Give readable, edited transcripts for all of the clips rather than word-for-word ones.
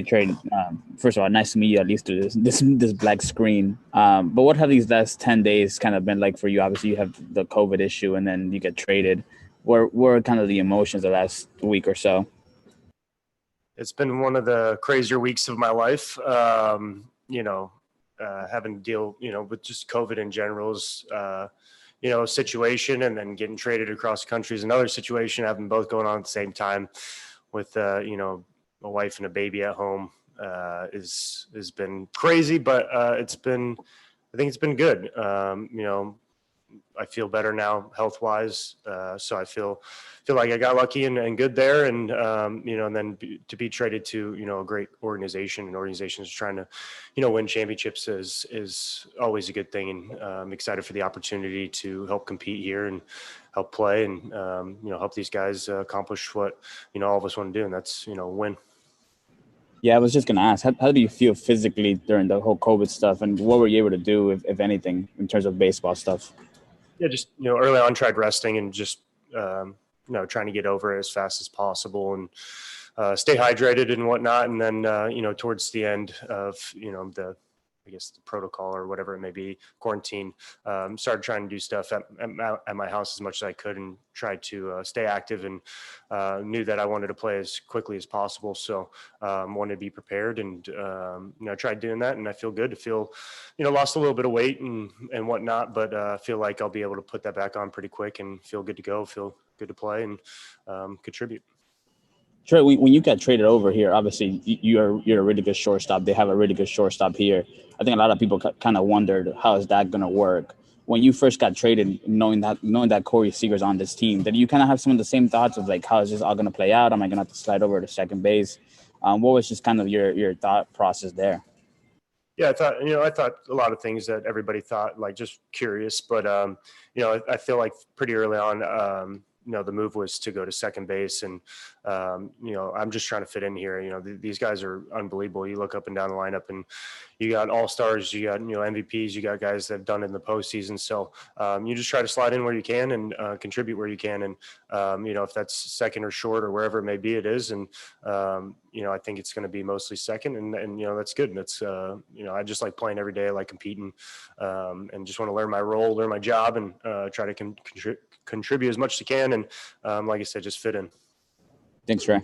Hey Trey, first of all, nice to meet you at least through this black screen. But what have these last 10 days kind of been like for you? Obviously, you have the COVID issue, and then you get traded. What are kind of the emotions the last week or so? It's been one of the crazier weeks of my life. Having to deal, with just COVID in general is, a situation, and then getting traded across the country is another situation. Having both going on at the same time with, a wife and a baby at home has been crazy, but I think it's been good. I feel better now health wise. So I feel like I got lucky and good there. And, and then to be traded to, a great organization, and organizations trying to, win championships is always a good thing. And I'm excited for the opportunity to help compete here and help play and, help these guys accomplish what, all of us want to do. And that's, win. Yeah, I was just gonna ask, how do you feel physically during the whole COVID stuff, and what were you able to do, if anything, in terms of baseball stuff? Yeah, just early on tried resting and just trying to get over it as fast as possible and stay hydrated and whatnot. And then towards the end of the protocol or whatever it may be, quarantine, started trying to do stuff at my house as much as I could and tried to stay active, and knew that I wanted to play as quickly as possible. So wanted to be prepared, and tried doing that, and I feel good. I feel, lost a little bit of weight and whatnot, but feel like I'll be able to put that back on pretty quick and feel good to go, feel good to play and contribute. Trey, when you got traded over here, obviously you're a really good shortstop. They have a really good shortstop here. I think a lot of people kind of wondered, how is that going to work? When you first got traded, knowing that Corey Seager's on this team, did you kind of have some of the same thoughts of like, how is this all going to play out? Am I going to have to slide over to second base? What was just kind of your thought process there? Yeah, I thought a lot of things that everybody thought, like just curious, but I feel like pretty early on, the move was to go to second base, and I'm just trying to fit in here. These guys are unbelievable. You look up and down the lineup, and you got all-stars, you got MVPs, you got guys that have done it in the postseason. So you just try to slide in where you can and contribute where you can, and if that's second or short or wherever it may be, it is. And I think it's going to be mostly second, and that's good. And it's I just like playing every day. I like competing, and just want to learn my role, learn my job, and try to contribute as much as you can. And like I said, just fit in. Thanks, Trey.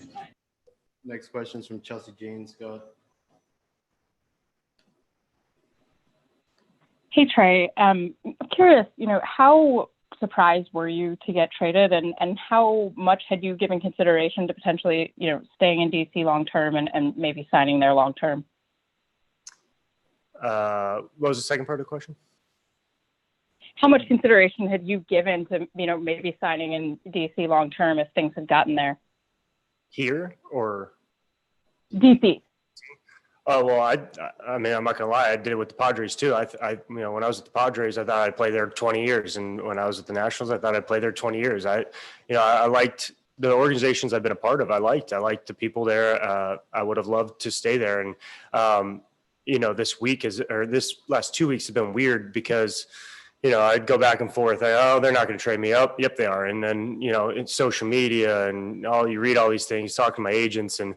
Next question is from Chelsea Janes. Go ahead. Hey, Trey. I'm curious, how surprised were you to get traded, and how much had you given consideration to potentially, staying in DC long-term and maybe signing there long-term? What was the second part of the question? How much consideration had you given to, maybe signing in DC long-term if things had gotten there? Here or? DC. Oh, well, I mean, I'm not gonna lie. I did it with the Padres too. When I was at the Padres, I thought I'd play there 20 years. And when I was at the Nationals, I thought I'd play there 20 years. I liked the organizations I've been a part of. I liked the people there. I would have loved to stay there. And, this last 2 weeks have been weird because, I'd go back and forth. They're not going to trade me up. Yep, they are. And then, it's social media and you read all these things, talk to my agents, and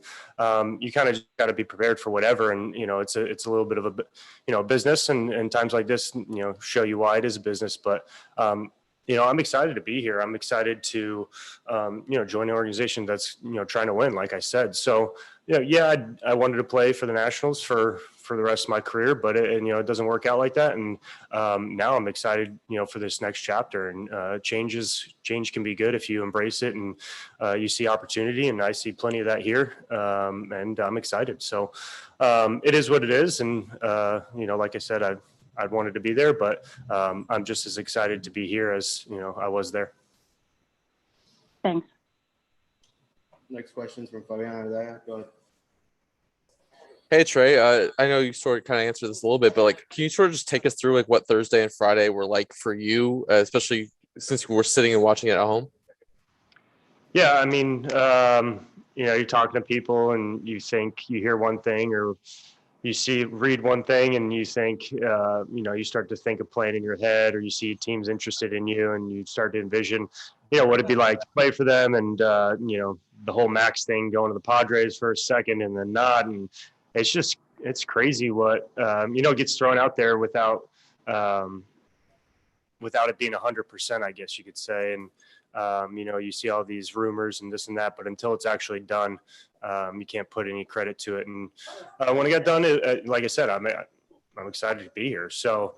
you kind of got to be prepared for whatever. And, it's a little bit of a, business, and times like this, show you why it is a business. But, I'm excited to be here. I'm excited to, join an organization that's, trying to win, like I said. So, I wanted to play for the Nationals for the rest of my career, but it doesn't work out like that. And now I'm excited, for this next chapter. And change can be good if you embrace it and you see opportunity. And I see plenty of that here, and I'm excited. So it is what it is. And like I said, I'd wanted to be there, but I'm just as excited to be here as I was there. Thanks. Next question is from Fabiana. Go ahead. Hey, Trey, I know you sort of kind of answered this a little bit, but can you sort of just take us through what Thursday and Friday were like for you, especially since you were sitting and watching it at home? Yeah, I mean, you're talking to people and you think you hear one thing, or you read one thing and you think, you start to think of playing in your head, or you see teams interested in you and you start to envision, what it'd be like to play for them and, the whole Max thing, going to the Padres for a second and then not. And it's crazy what, gets thrown out there without it being 100%, I guess you could say. And, you see all these rumors and this and that, but until it's actually done, you can't put any credit to it. And when it got done, like I said, I'm excited to be here. So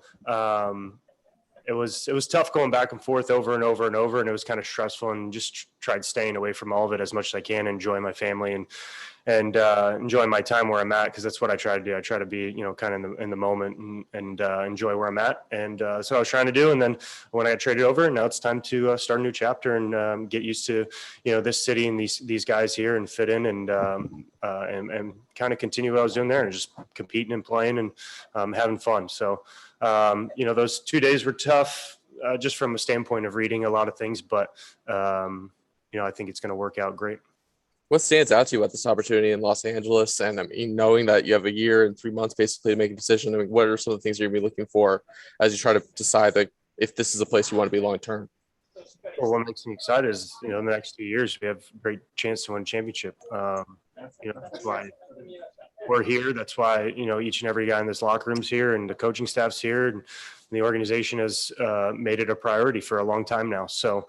it was tough going back and forth over and over and over, and it was kind of stressful, and just tried staying away from all of it as much as I can, enjoy my family and enjoy my time where I'm at, because that's what I try to do. I try to be, kind of in the moment and enjoy where I'm at. And so I was trying to do. And then when I got traded over, now it's time to start a new chapter and get used to, this city and these guys here, and fit in and kind of continue what I was doing there, and just competing and playing and having fun. So, those 2 days were tough, just from a standpoint of reading a lot of things, but I think it's going to work out great. What stands out to you about this opportunity in Los Angeles? And I mean, knowing that you have a year and 3 months basically to make a decision, I mean, what are some of the things you're going to be looking for as you try to decide if this is a place you want to be long term? Well, what makes me excited is, in the next 2 years, we have a great chance to win a championship. That's why we're here. That's why, each and every guy in this locker room's here, and the coaching staff's here, and the organization has made it a priority for a long time now. So,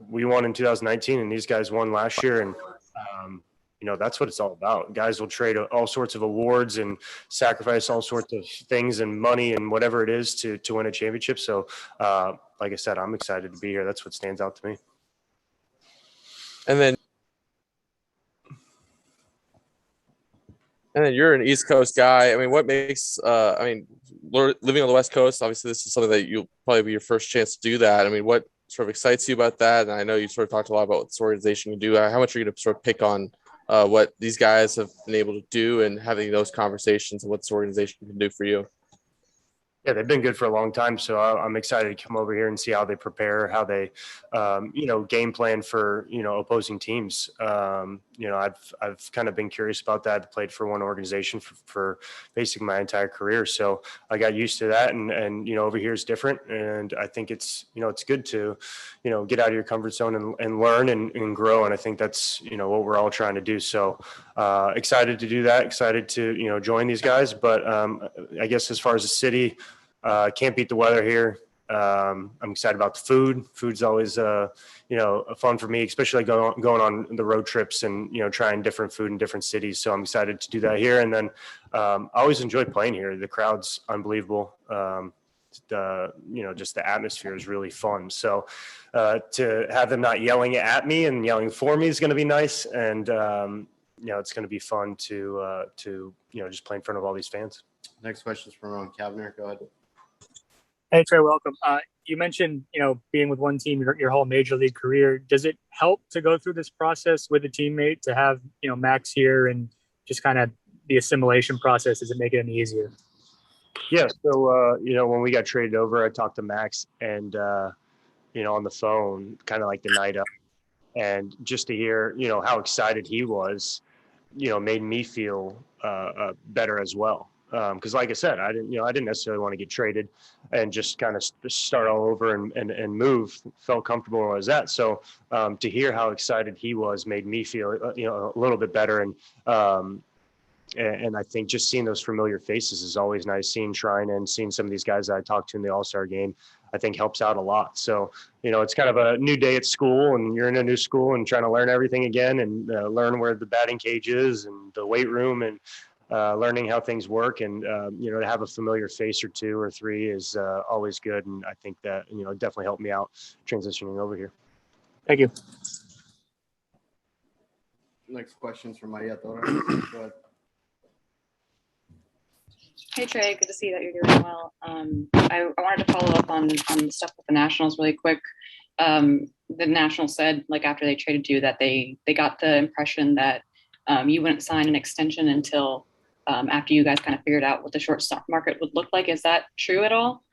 we won in 2019, and these guys won last year. And, that's what it's all about. Guys will trade all sorts of awards and sacrifice all sorts of things and money and whatever it is to win a championship. So, like I said, I'm excited to be here. That's what stands out to me. And then you're an East Coast guy. I mean, what makes, living on the West Coast, obviously this is something that you'll probably be your first chance to do that. I mean, what sort of excites you about that? And I know you sort of talked a lot about what this organization can do. How much are you going to sort of pick on what these guys have been able to do, and having those conversations and what this organization can do for you? Yeah, they've been good for a long time. So I'm excited to come over here and see how they prepare, how they, game plan for, opposing teams. I've kind of been curious about that. I played for one organization for basically my entire career. So I got used to that, and over here is different. And I think it's good to, get out of your comfort zone and learn and grow. And I think that's, what we're all trying to do. So excited to do that, excited to, join these guys. But I guess as far as the city, can't beat the weather here. I'm excited about the food. Food's always, fun for me, especially going on the road trips and, trying different food in different cities. So I'm excited to do that here. And then I always enjoy playing here. The crowd's unbelievable. Just the atmosphere is really fun. So to have them not yelling at me and yelling for me is going to be nice. And, it's going to be fun to just play in front of all these fans. Next question is from Ron Kavner. Go ahead. Hey, Trey, welcome. You mentioned, being with one team your whole major league career. Does it help to go through this process with a teammate, to have, Max here, and just kind of the assimilation process? Does it make it any easier? Yeah. So, when we got traded over, I talked to Max and, on the phone, kind of like the night up, and just to hear, how excited he was, made me feel better as well. Because like I said, I didn't necessarily want to get traded and just kind of start all over and move. Felt comfortable where I was at. So to hear how excited he was made me feel, a little bit better. And I think just seeing those familiar faces is always nice. Seeing Shrine and seeing some of these guys that I talked to in the All-Star game, I think helps out a lot. So, it's kind of a new day at school, and you're in a new school and trying to learn everything again, and learn where the batting cage is and the weight room, and learning how things work. And, to have a familiar face or two or three is always good. And I think that, definitely helped me out transitioning over here. Thank you. Next question is from Maria Torres. Go ahead. Hey Trey, good to see that you're doing well. I wanted to follow up on the stuff with the Nationals really quick. The Nationals said, after they traded you, that they got the impression that you wouldn't sign an extension until after you guys kind of figured out what the shortstop market would look like. Is that true at all?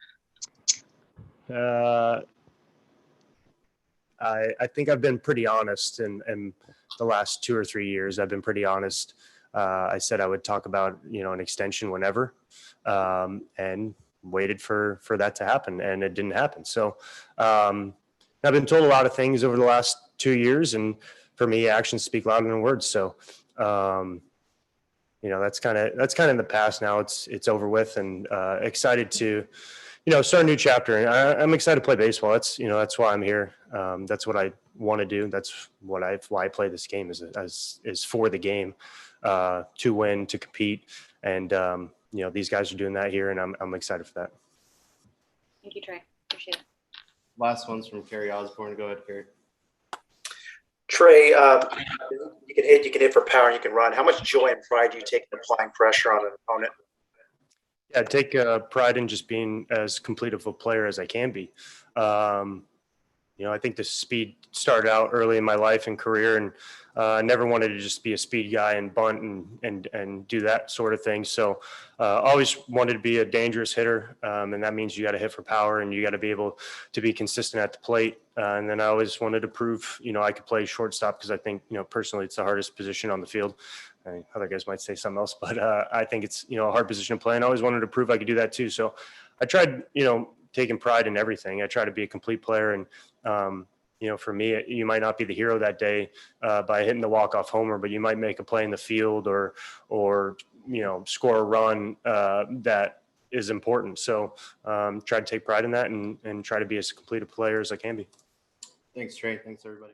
I think I've been pretty honest in the last 2 or 3 years. I've been pretty honest. I said I would talk about, an extension whenever, and waited for that to happen, and it didn't happen. So I've been told a lot of things over the last 2 years. And for me, actions speak louder than words. So, that's kind of in the past now. It's over with, and excited to, start a new chapter. And I'm excited to play baseball. That's why I'm here. That's what I want to do. That's why I play this game is for the game, to win, to compete. And, these guys are doing that here, and I'm excited for that. Thank you, Trey. Appreciate it. Last one's from Kerry Osborne. Go ahead, Kerry. Trey, you can hit for power, and you can run. How much joy and pride do you take in applying pressure on an opponent? Yeah, I take pride in just being as complete of a player as I can be. I think the speed started out early in my life and career, and I never wanted to just be a speed guy and bunt and do that sort of thing. So always wanted to be a dangerous hitter, and that means you got to hit for power, and you got to be able to be consistent at the plate. And then I always wanted to prove, I could play shortstop, because I think, personally, it's the hardest position on the field. I mean, other guys might say something else, but I think it's, a hard position to play, and I always wanted to prove I could do that too. So I tried, taking pride in everything. I try to be a complete player, and for me, you might not be the hero that day by hitting the walk-off homer, but you might make a play in the field or score a run that is important. So try to take pride in that and try to be as complete a player as I can be. Thanks, Trey. Thanks, everybody.